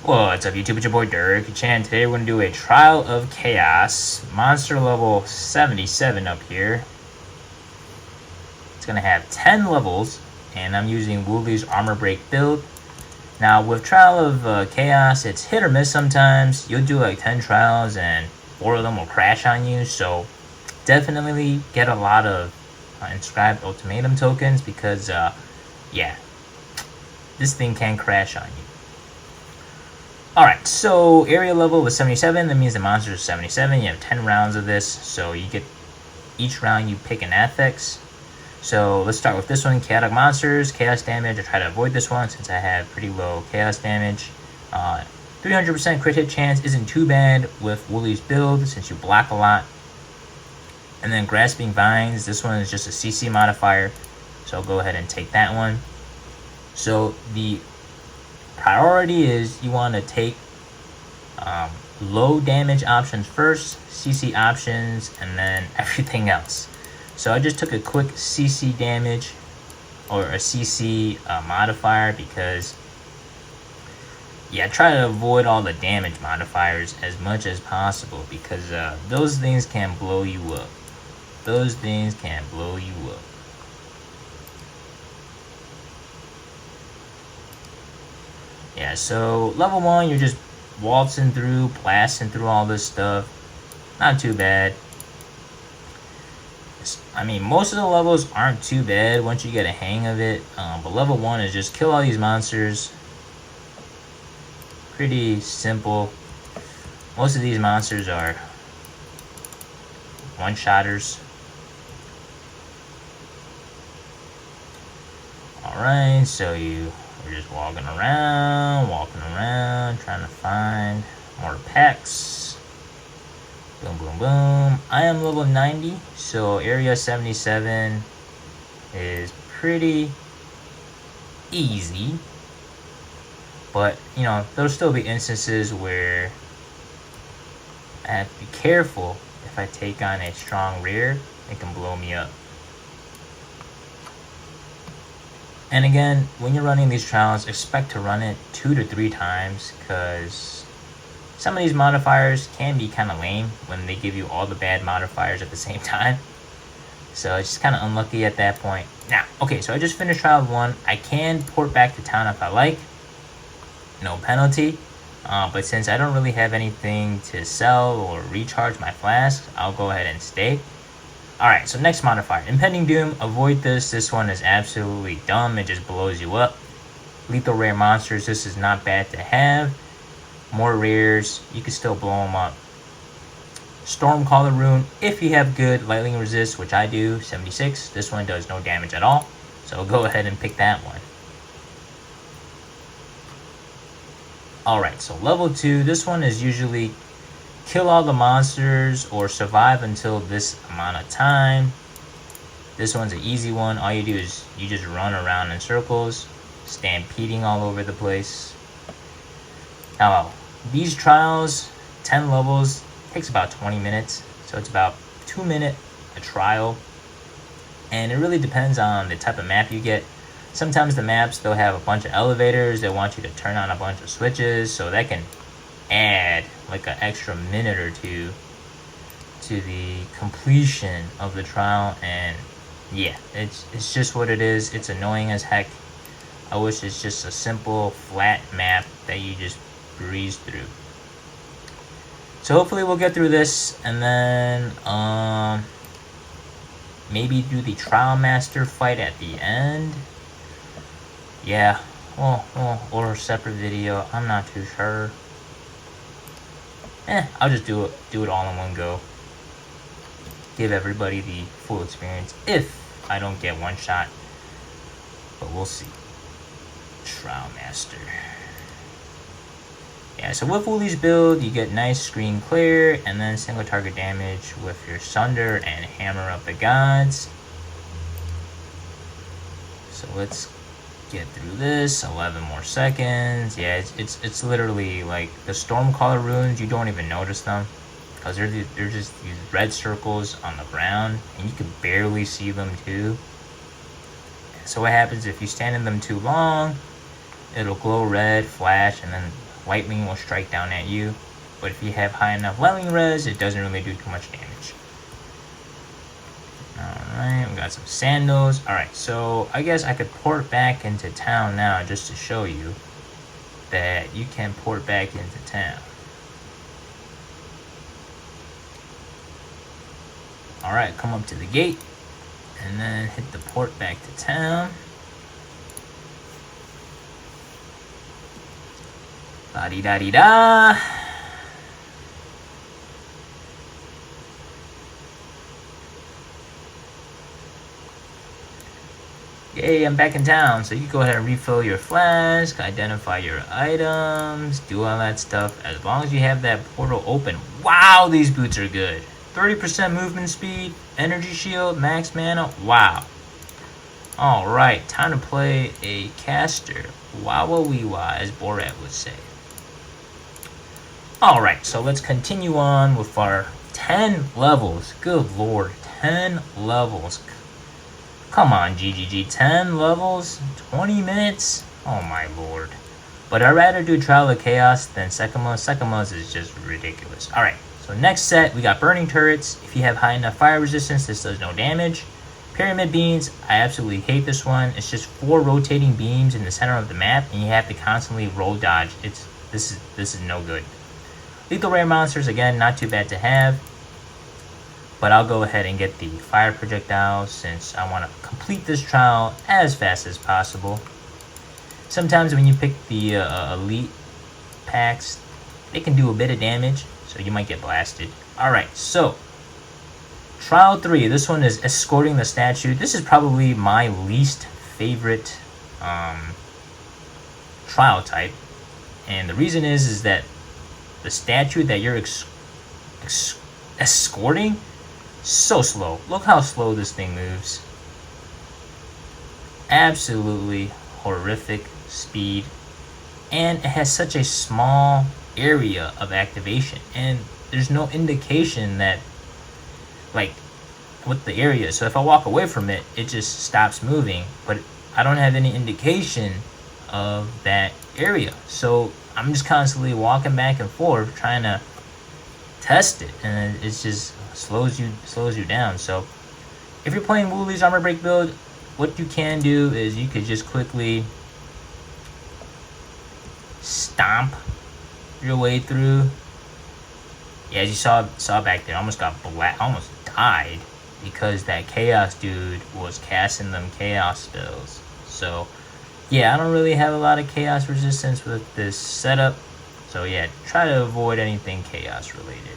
What's up YouTube, it's your boy Dirk Chan. Today we're going to do a Trial of Chaos, monster level 77 up here. It's going to have 10 levels, and I'm using Woolie's armor break build. Now with Trial of Chaos, it's hit or miss sometimes. You'll do like 10 trials and 4 of them will crash on you, so definitely get a lot of inscribed ultimatum tokens because yeah, this thing can crash on you. Alright, so area level was 77, that means the monster is 77. You have 10 rounds of this, so you get each round you pick an affix. So let's start with this one, chaotic monsters, chaos damage. I try to avoid this one since I have pretty low chaos damage. 300% crit hit chance isn't too bad with Woolie's build since you block a lot. And then grasping vines, this one is just a CC modifier, so I'll go ahead and take that one. So the priority is you want to take low damage options first, CC options, and then everything else. So I just took a quick CC damage or a CC modifier because yeah, try to avoid all the damage modifiers as much as possible because those things can blow you up. Those things can blow you up. Yeah, so level 1, you're just waltzing through, blasting through all this stuff. Not too bad. I mean, most of the levels aren't too bad once you get a hang of it. But level 1 is just kill all these monsters. Pretty simple. Most of these monsters are one-shotters. Alright, so we're just walking around, trying to find more packs. Boom, boom, boom. I am level 90, so area 77 is pretty easy. But, you know, there'll still be instances where I have to be careful. If I take on a strong rear, it can blow me up. And again, when you're running these trials, expect to run it 2 to 3 times because some of these modifiers can be kind of lame when they give you all the bad modifiers at the same time. So it's just kind of unlucky at that point. Now, okay, so I just finished trial 1. I can port back to town if I like. No penalty. But since I don't really have anything to sell or recharge my flasks, I'll go ahead and stay. Alright, so next modifier, Impending Doom. Avoid this. This one is absolutely dumb. It just blows you up. Lethal rare monsters. This is not bad to have. More rares. You can still blow them up. Stormcaller Rune. If you have good lightning resist, which I do, 76. This one does no damage at all. So go ahead and pick that one. Alright, so level 2. This one is usually kill all the monsters or survive until this amount of time. This one's an easy one. All you do is you just run around in circles, stampeding all over the place. Now, these trials, 10 levels, takes about 20 minutes. So it's about 2 minutes a trial. And it really depends on the type of map you get. Sometimes the maps, they'll have a bunch of elevators. They want you to turn on a bunch of switches. So that can add like an extra minute or two to the completion of the trial, and yeah, it's just what it is. It's annoying as heck. I wish it's just a simple flat map that you just breeze through. So hopefully we'll get through this and then maybe do the trial master fight at the end. Yeah, well, or a separate video, I'm not too sure. I'll just do it all in one go. Give everybody the full experience if I don't get one shot. But we'll see. Trial Master. Yeah, so with Woolie's build, you get nice screen clear and then single target damage with your Sunder and Hammer of the Gods. So let's get through this. 11 more seconds. Yeah, it's literally like the Stormcaller runes, you don't even notice them because they're just these red circles on the ground and you can barely see them too. So what happens if you stand in them too long, it'll glow red, flash, and then lightning will strike down at you. But if you have high enough lightning res, it doesn't really do too much damage. Alright, we got some sandals. Alright, so I guess I could port back into town now just to show you that you can port back into town. Alright, come up to the gate and then hit the port back to town. La-di-da-di-da. Yay, I'm back in town. So you go ahead and refill your flask, identify your items, do all that stuff. As long as you have that portal open. Wow, these boots are good. 30% movement speed, energy shield, max mana. Wow. Alright, time to play a caster. Wawa-wee-wah, as Borat would say. Alright, so let's continue on with our 10 levels. Good lord, 10 levels. Come on, GGG, 10 levels, 20 minutes? Oh my lord. But I'd rather do Trial of Chaos than Sekimos. Sekimos is just ridiculous. Alright, so next set, we got Burning Turrets. If you have high enough fire resistance, this does no damage. Pyramid Beams, I absolutely hate this one. It's just 4 rotating beams in the center of the map, and you have to constantly roll dodge. This is no good. Lethal Rare Monsters, again, not too bad to have. But I'll go ahead and get the fire projectiles since I want to complete this trial as fast as possible. Sometimes when you pick the elite packs, they can do a bit of damage, so you might get blasted. Alright, so Trial 3, this one is Escorting the Statue. This is probably my least favorite trial type. And the reason is that the statue that you're escorting, so slow. Look how slow this thing moves. Absolutely horrific speed. And it has such a small area of activation. And there's no indication that, like, with the area. So if I walk away from it, it just stops moving. But I don't have any indication of that area. So I'm just constantly walking back and forth trying to test it. And it's just slows you down. So if you're playing Woolie's Armor Break build, what you can do is you could just quickly stomp your way through. Yeah, as you saw back there, almost died because that chaos dude was casting them chaos spells. So yeah, I don't really have a lot of chaos resistance with this setup. So yeah, try to avoid anything chaos related.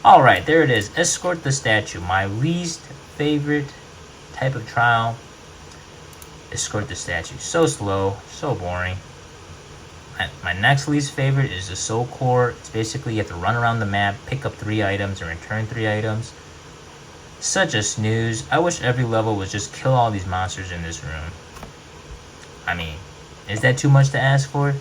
Alright, there it is. Escort the Statue. My least favorite type of trial. Escort the Statue. So slow, so boring. My next least favorite is the Soul Core. It's basically you have to run around the map, pick up 3 items, and return 3 items. Such a snooze. I wish every level was just kill all these monsters in this room. I mean, is that too much to ask for?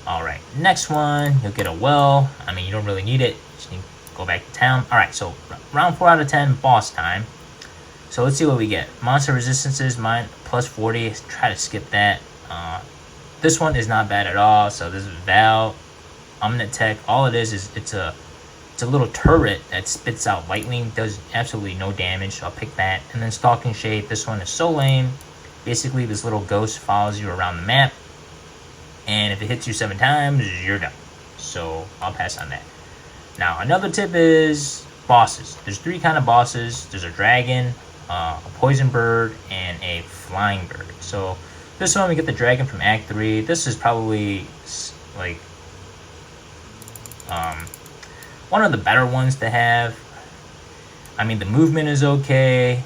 Alright, next one, you'll get a well. I mean, you don't really need it. Just need to go back to town. Alright, so round 4 out of 10, boss time. So let's see what we get. Monster resistances, mine plus 40. Try to skip that. This one is not bad at all. So this is Val, Omnitech. All it is it's a little turret that spits out lightning. Does absolutely no damage. So I'll pick that. And then Stalking Shape. This one is so lame. Basically, this little ghost follows you around the map. And if it hits you 7 times, you're done. So I'll pass on that. Now, another tip is bosses. There's 3 kind of bosses. There's a dragon, a poison bird, and a flying bird. So this one, we get the dragon from Act 3. This is probably like one of the better ones to have. I mean, the movement is okay.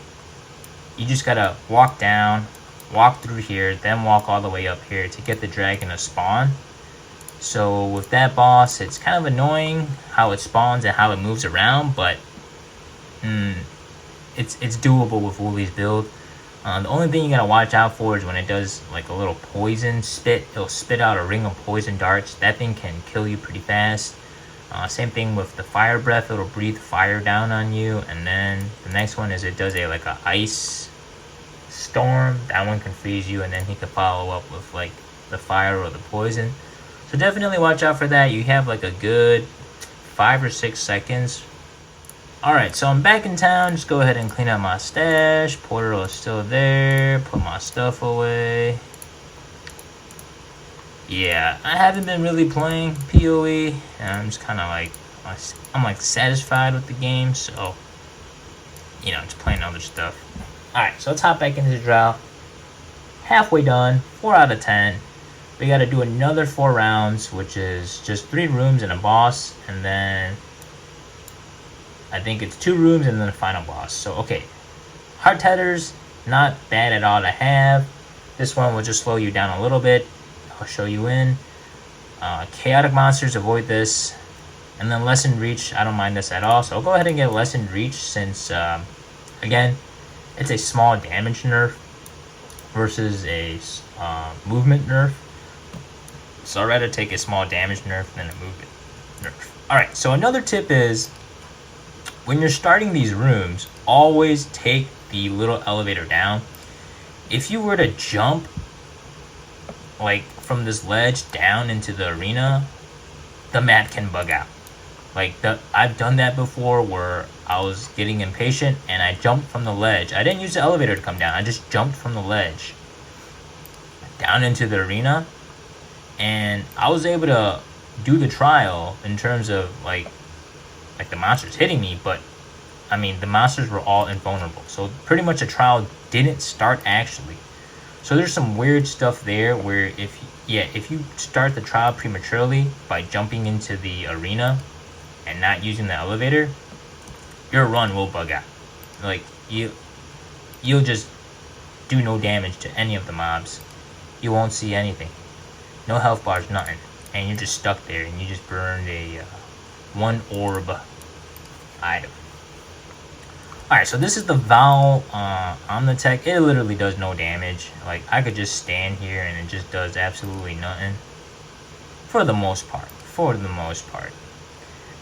You just gotta walk down, walk through here, then walk all the way up here to get the dragon to spawn. So with that boss, it's kind of annoying how it spawns and how it moves around, but it's doable with Woolie's build. The only thing you gotta watch out for is when it does like a little poison spit. It'll spit out a ring of poison darts. That thing can kill you pretty fast. Same thing with the fire breath. It'll breathe fire down on you. And then the next one is it does a ice storm. That one can freeze you, and then he can follow up with like the fire or the poison. So definitely watch out for that. You have like a good 5 or 6 seconds. Alright, so I'm back in town. Just go ahead and clean up my stash. Portal is still there. Put my stuff away. Yeah, I haven't been really playing POE. And I'm just kind of like, I'm like satisfied with the game. So, you know, just playing other stuff. Alright, so let's hop back into the trial. Halfway done. 4 out of 10. We got to do another 4 rounds, which is just 3 rooms and a boss. And then I think it's 2 rooms and then the final boss. So, okay. Heart Tethers, not bad at all to have. This one will just slow you down a little bit. I'll show you in. Chaotic Monsters, avoid this. And then Lessened Reach, I don't mind this at all. So I'll go ahead and get Lessened Reach since, again, it's a small damage nerf versus a movement nerf. So I'd rather take a small damage nerf than a movement nerf. Alright, so another tip is, when you're starting these rooms, always take the little elevator down. If you were to jump like from this ledge down into the arena, the map can bug out. I've done that before where I was getting impatient and I jumped from the ledge. I didn't use the elevator to come down. I just jumped from the ledge down into the arena, and I was able to do the trial in terms of like the monsters hitting me, but I mean the monsters were all invulnerable, so pretty much the trial didn't start actually. So there's some weird stuff there where if you start the trial prematurely by jumping into the arena and not using the elevator, your run will bug out. Like you'll just do no damage to any of the mobs. You won't see anything, no health bars, nothing, and you're just stuck there and you just burned a 1 orb item. Alright, so this is the Val Omnitech. It literally does no damage. Like, I could just stand here and it just does absolutely nothing. For the most part.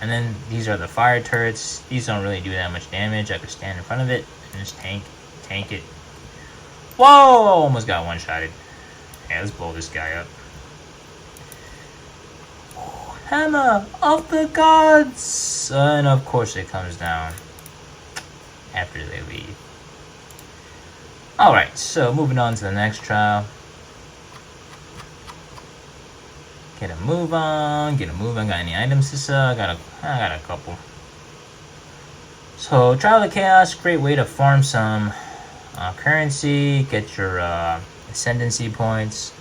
And then these are the fire turrets. These don't really do that much damage. I could stand in front of it and just tank it. Whoa! Almost got one-shotted. Yeah, let's blow this guy up. Hammer of the gods! And of course it comes down after they leave. Alright, so moving on to the next trial. Get a move on. Got any items to sell? I got a couple. So Trial of Chaos, great way to farm some currency, get your ascendancy points.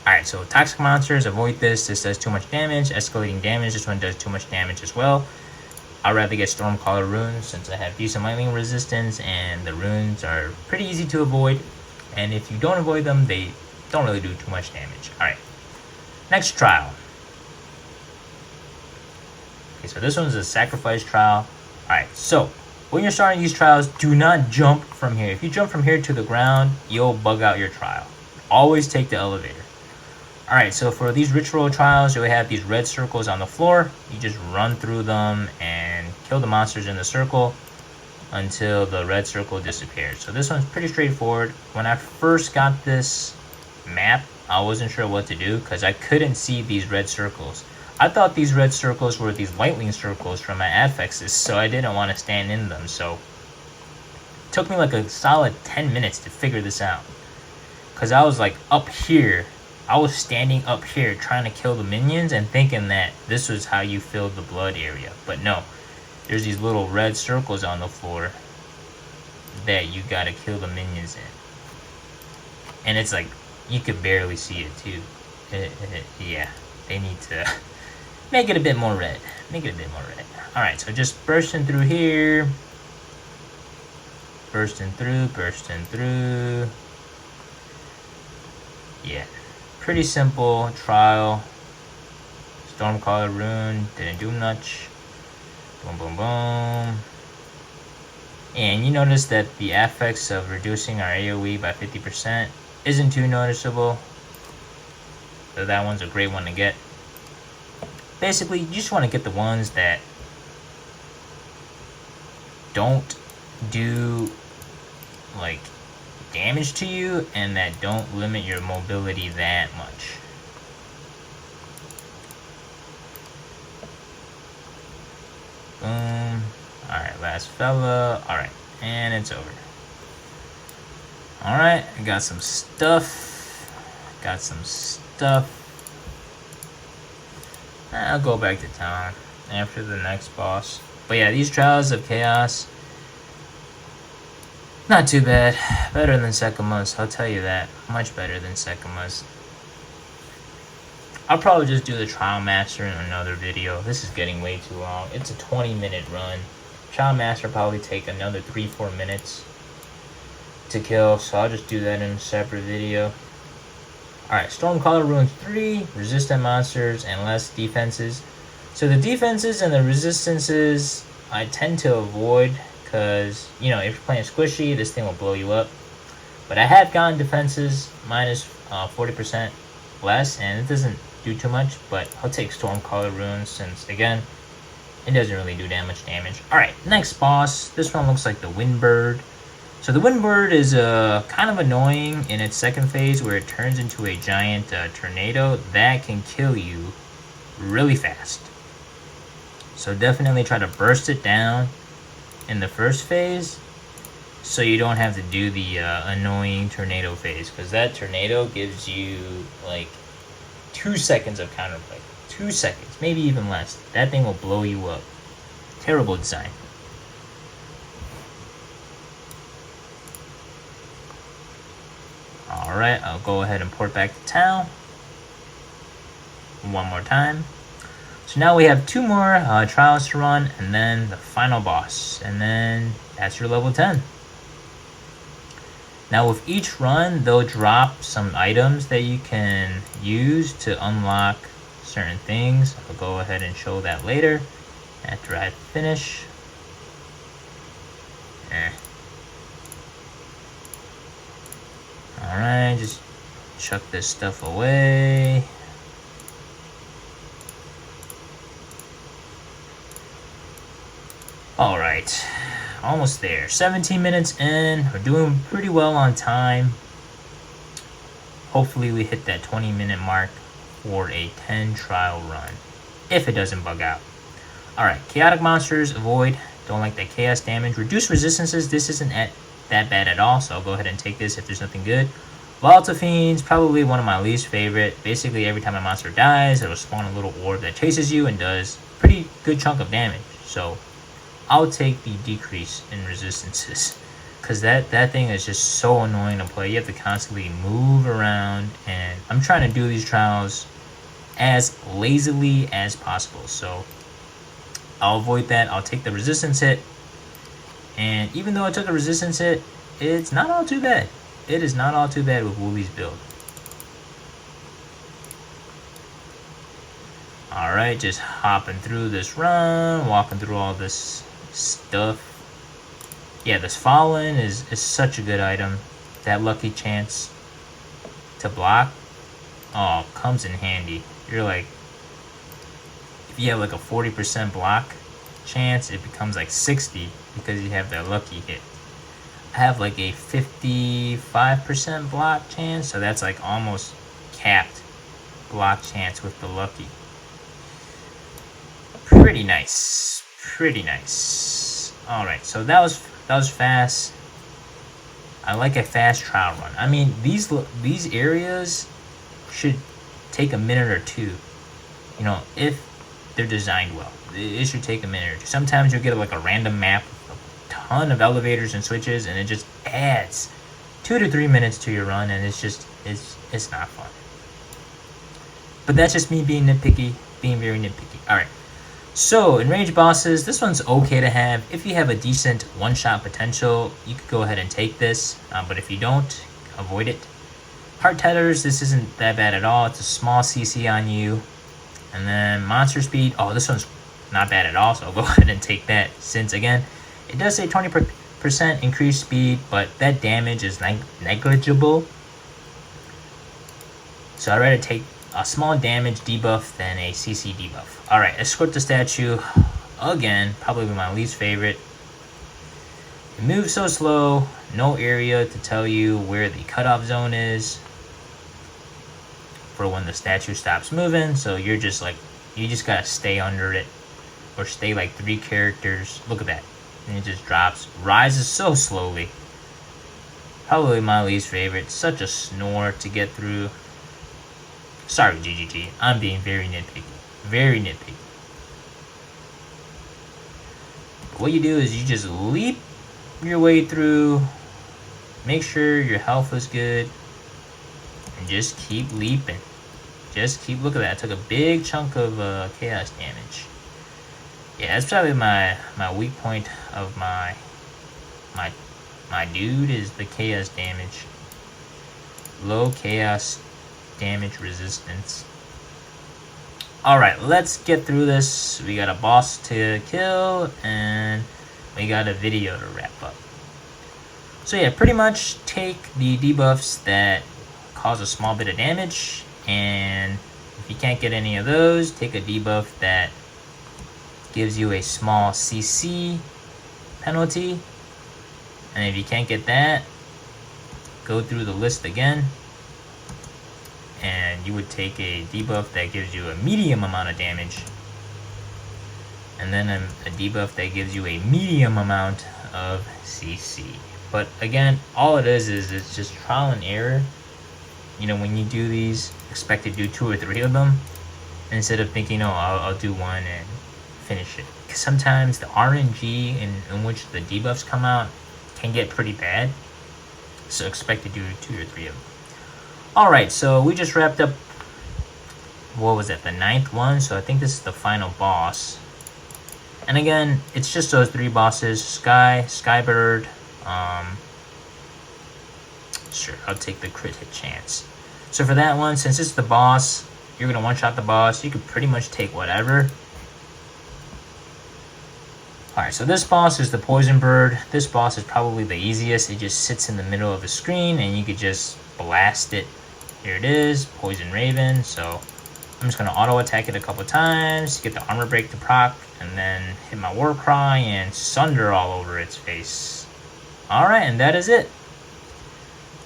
Alright, so Toxic Monsters, avoid this. This does too much damage. Escalating damage, this one does too much damage as well. I'd rather get Stormcaller runes since I have decent lightning resistance and the runes are pretty easy to avoid. And if you don't avoid them, they don't really do too much damage. Alright, next trial. Okay, so this one's a sacrifice trial. Alright, so when you're starting these trials, do not jump from here. If you jump from here to the ground, you'll bug out your trial. Always take the elevator. Alright, so for these ritual trials, you'll have these red circles on the floor. You just run through them and kill the monsters in the circle until the red circle disappears. So this one's pretty straightforward. When I first got this map, I wasn't sure what to do because I couldn't see these red circles. I thought these red circles were these lightning circles from my affixes, so I didn't want to stand in them. So it took me like a solid 10 minutes to figure this out because I was like up here. I was standing up here trying to kill the minions and thinking that this was how you filled the blood area. But no, there's these little red circles on the floor that you gotta kill the minions in. And it's like, you could barely see it too. Yeah, they need to make it a bit more red. Alright, so just bursting through here. Bursting through. Yeah. Pretty simple trial. Stormcaller rune, didn't do much. Boom. And you notice that the effects of reducing our AoE by 50% isn't too noticeable. So that one's a great one to get. Basically, you just want to get the ones that don't do like damage to you and that don't limit your mobility that much. Boom. Alright, last fella. Alright, and it's over. Alright, I got some stuff. I'll go back to town after the next boss. But yeah, these Trials of Chaos, not too bad. Better than Sekima's, I'll tell you that. Much better than Sekima's. I'll probably just do the Trial Master in another video. This is getting way too long. It's a 20-minute run. Trial Master probably take another 3-4 minutes to kill, so I'll just do that in a separate video. Alright, Stormcaller Ruins 3, resistant monsters, and less defenses. So the defenses and the resistances I tend to avoid because, you know, if you're playing squishy, this thing will blow you up. But I have gotten defenses minus 40% less, and it doesn't do too much, but I'll take Stormcaller Ruins since, again, it doesn't really do that much damage. Alright, next boss. This one looks like the Windbird. So the Windbird is kind of annoying in its second phase where it turns into a giant tornado that can kill you really fast. So definitely try to burst it down in the first phase so you don't have to do the annoying tornado phase, because that tornado gives you like 2 seconds of counterplay. 2 seconds, maybe even less. That thing will blow you up. Terrible design. Alright, I'll go ahead and port back to town one more time. So now we have 2 more trials to run, and then the final boss, and then that's your level 10. Now with each run, they'll drop some items that you can use to unlock certain things. I'll go ahead and show that later after I finish. Alright, just chuck this stuff away. Alright, almost there. 17 minutes in. We're doing pretty well on time. Hopefully we hit that 20-minute mark for a 10 trial run, if it doesn't bug out. Alright, chaotic monsters, avoid. Don't like that chaos damage. Reduce resistances. This isn't that bad at all, so I'll go ahead and take this if there's nothing good. Volatile Fiends, probably one of my least favorite. Basically, every time a monster dies, it'll spawn a little orb that chases you and does pretty good chunk of damage. So I'll take the decrease in resistances, because that thing is just so annoying to play. You have to constantly move around, and I'm trying to do these trials as lazily as possible. So I'll avoid that. I'll take the resistance hit. And even though I took a resistance hit, it's not all too bad. It is not all too bad with Woolie's build. Alright, just hopping through this run, walking through all this stuff. Yeah, this Fallen is such a good item. That lucky chance to block, oh, comes in handy. You're like, if you have like a 40% block chance, it becomes like 60 because you have that lucky hit. I have like a 55% block chance, so that's like almost capped block chance with the lucky. Pretty nice. Pretty nice. Alright, so that was fast. I like a fast trial run. I mean, these areas should take a minute or two, you know, if they're designed well. It should take a minute or two. Sometimes you'll get like a random map with a ton of elevators and switches, and it just adds 2 to 3 minutes to your run, and it's not fun. But that's just me being nitpicky, being very nitpicky. Alright, so in range bosses, this one's okay to have. If you have a decent one-shot potential, you could go ahead and take this, but if you don't, avoid it. Heart Tethers, this isn't that bad at all. It's a small CC on you. And then Monster Speed, oh, this one's not bad at all, so I'll go ahead and take that, since again, it does say 20% increased speed, but that damage is negligible. So I'd rather take a small damage debuff than a CC debuff. Alright, Escort the Statue, again, probably my least favorite. It moves so slow, no area to tell you where the cutoff zone is for when the statue stops moving. So you're just like, you just gotta stay under it, or stay like 3 characters. Look at that. And it just drops. Rises so slowly. Probably my least favorite. Such a snore to get through. Sorry, GGT. I'm being very nitpicky. Very nitpicky. What you do is you just leap your way through. Make sure your health is good. And just keep leaping. Just keep, look at that. I took a big chunk of chaos damage. Yeah, that's probably my weak point of my dude is the chaos damage. Low chaos damage resistance. Alright, let's get through this. We got a boss to kill, and we got a video to wrap up. So yeah, pretty much take the debuffs that cause a small bit of damage, and if you can't get any of those, take a debuff that gives you a small CC penalty. And if you can't get that, go through the list again, and you would take a debuff that gives you a medium amount of damage, and then a debuff that gives you a medium amount of CC. But again, all it is it's just trial and error. You know, when you do these, expect to do 2 or 3 of them, instead of thinking, oh, I'll do one and finish it. Because sometimes the RNG in which the debuffs come out can get pretty bad. So expect to do 2 or 3 of them. Alright, so we just wrapped up, what was it, the 9th one? So I think this is the final boss. And again, it's just those 3 bosses. Skybird, sure, I'll take the crit hit chance. So for that one, since it's the boss, you're going to one-shot the boss. You could pretty much take whatever. Alright, so this boss is the Poison Bird. This boss is probably the easiest. It just sits in the middle of the screen, and you could just blast it. Here it is, Poison Raven. So I'm just going to auto-attack it a couple times, get the armor break to proc, and then hit my war cry and sunder all over its face. Alright, and that is it.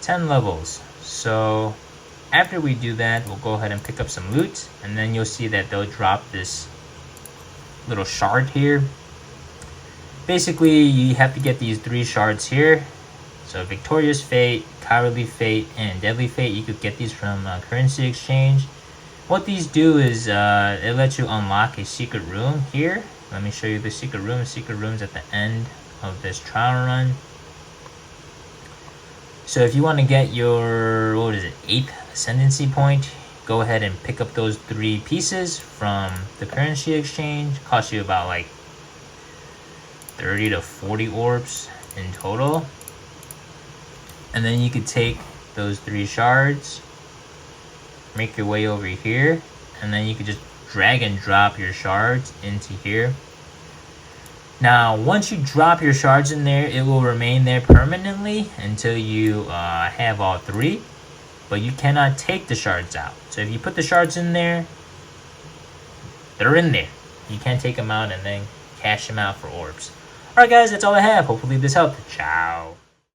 10 levels. So after we do that, we'll go ahead and pick up some loot, and then you'll see that they'll drop this little shard here. Basically, you have to get these 3 shards here. So Victorious Fate, Cowardly Fate, and Deadly Fate. You could get these from currency exchange. What these do is it lets you unlock a secret room here. Let me show you the secret room. The secret room's at the end of this trial run. So if you want to get your, what is it, 8th ascendancy point, go ahead and pick up those 3 pieces from the currency exchange. Cost you about like 30 to 40 orbs in total. And then you could take those 3 shards, make your way over here, and then you could just drag and drop your shards into here. Now, once you drop your shards in there, it will remain there permanently until you have all 3, but you cannot take the shards out. So if you put the shards in there, they're in there. You can't take them out and then cash them out for orbs. Alright guys, that's all I have. Hopefully this helped. Ciao.